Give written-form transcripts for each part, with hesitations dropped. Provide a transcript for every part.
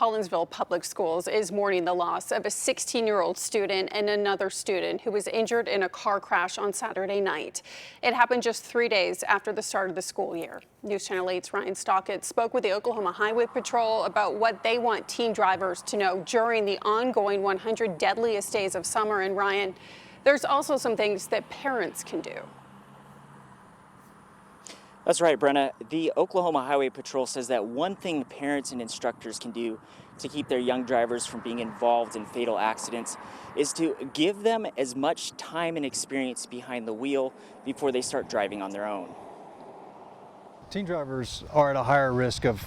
Collinsville Public Schools is mourning the loss of a 16-year-old student and another student who was injured in a car crash on Saturday night. It happened just 3 days after the start of the school year. News Channel 8's Ryan Stockett spoke with the Oklahoma Highway Patrol about what they want teen drivers to know during the ongoing 100 deadliest days of summer. And Ryan, there's also some things that parents can do. That's right, Brenna. The Oklahoma Highway Patrol says that one thing parents and instructors can do to keep their young drivers from being involved in fatal accidents is to give them as much time and experience behind the wheel before they start driving on their own. Teen drivers are at a higher risk of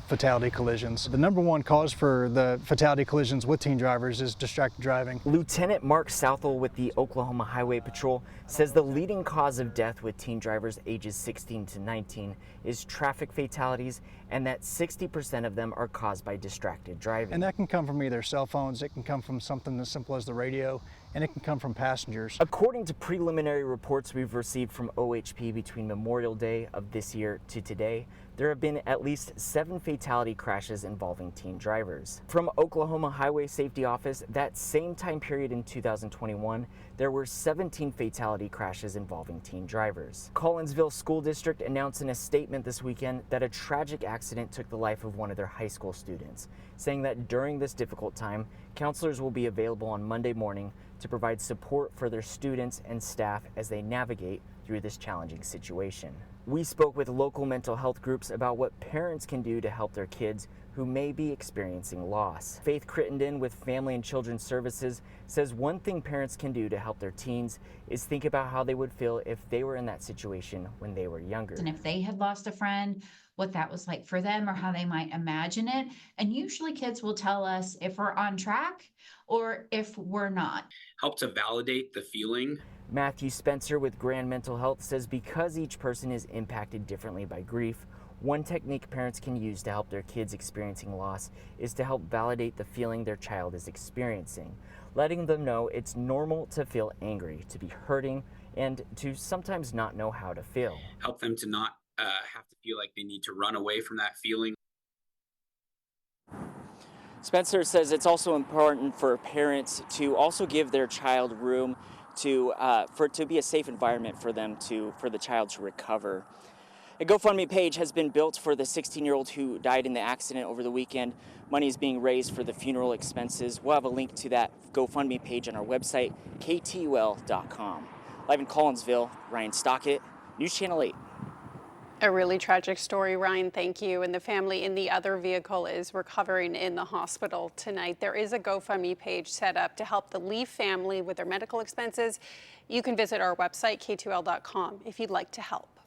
fatality collisions. The number one cause for the fatality collisions with teen drivers is distracted driving. Lieutenant Mark Southwell with the Oklahoma Highway Patrol says the leading cause of death with teen drivers ages 16 to 19 is traffic fatalities, and that 60% of them are caused by distracted driving. And that can come from either cell phones, it can come from something as simple as the radio, and it can come from passengers. According to preliminary reports we've received from OHP between Memorial Day of this year to today, there have been at least 7 fatality crashes involving teen drivers. From Oklahoma Highway Safety Office, that same time period in 2021, there were 17 fatality crashes involving teen drivers. Collinsville School District announced in a statement this weekend that a tragic accident took the life of one of their high school students, saying that during this difficult time, counselors will be available on Monday morning to provide support for their students and staff as they navigate through this challenging situation. We spoke with local mental health groups about what parents can do to help their kids who may be experiencing loss. Faith Crittenden with Family and Children's Services says one thing parents can do to help their teens is think about how they would feel if they were in that situation when they were younger. And if they had lost a friend, what that was like for them or how they might imagine it. And usually kids will tell us if we're on track or if we're not. Help to validate the feeling. Matthew Spencer with Grand Mental Health says because each person is impacted differently by grief, one technique parents can use to help their kids experiencing loss is to help validate the feeling their child is experiencing, letting them know it's normal to feel angry, to be hurting, and to sometimes not know how to feel. Help them to not have to feel like they need to run away from that feeling. Spencer says it's also important for parents to also give their child room to for it to be a safe environment for the child to recover. A GoFundMe page has been built for the 16-year-old who died in the accident over the weekend. Money is being raised for the funeral expenses. We'll have a link to that GoFundMe page on our website, KTUL.com. Live in Collinsville, Ryan Stockett, News Channel 8. A really tragic story, Ryan. Thank you. And the family in the other vehicle is recovering in the hospital tonight. There is a GoFundMe page set up to help the Lee family with their medical expenses. You can visit our website, K2L.com, if you'd like to help.